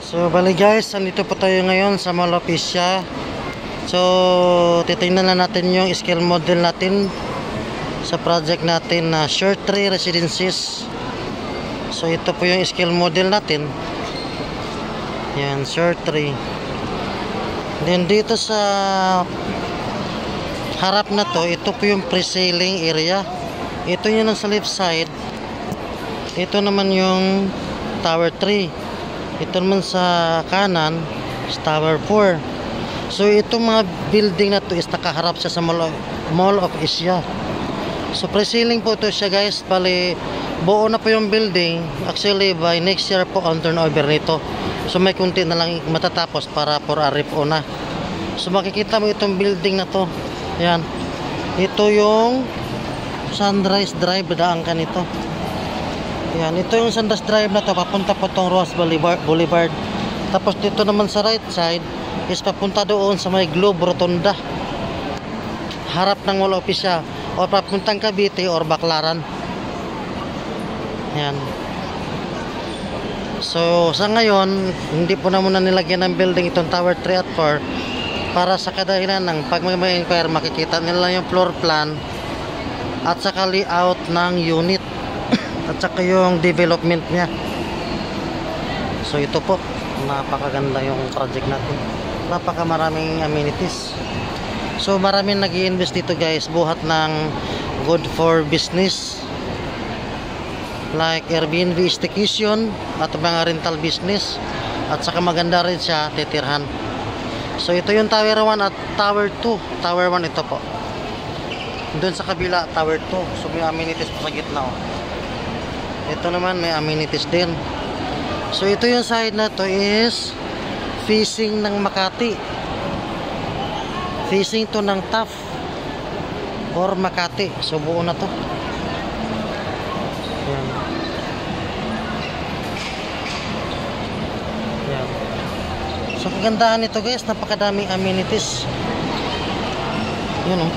So bali guys, andito po tayo ngayon sa Mall of Asia. So titingnan na natin yung scale model natin sa project natin na Short Tree Residences. So ito po yung scale model natin. Yan, Short Tree. Then dito sa harap na to, ito po yung pre-sailing area. Ito yun sa left side. Ito naman yung Tower 3. Ito naman sa kanan is Tower 4. So itong mga building na to is nakaharap siya sa Mall of Asia. So pre-selling po ito siya guys. Bali buo na po yung building. Actually by next year po on turnover nito. So may kunti na lang matatapos para for RFO na. So makikita mo itong building na to. Yan. Ito yung Sunrise Drive, daan ka nito. Yan, ito yung Sunrise Drive na to, papunta po tong Ross Boulevard. Tapos dito naman sa right side is papunta doon sa may Globe Rotunda, harap ng Mall of Asia, o papuntang Cavite or Baclaran. Yan. So sa ngayon hindi po na muna nilagyan ng building itong Tower 3 at 4 para sa kadahilan ng pag may inquire makikita nila yung floor plan at saka layout ng unit at saka yung development niya. So ito po, napakaganda yung project natin. Napakamaraming amenities. So maraming nag-i-invest dito guys, buhat ng good for business like Airbnb staycation at mga rental business, at saka maganda rin siya titirhan. So ito yung Tower 1 at Tower 2. Tower 1 ito po. Doon sa kabila Tower 2. So may amenities pa sa gitna oh. Ito naman may amenities din. So ito yung side na to is facing ng Makati. Facing to ng TAF or Makati. So buo na to. Yan. Yan. So kagandahan nito guys, napakadaming amenities. Yun oh.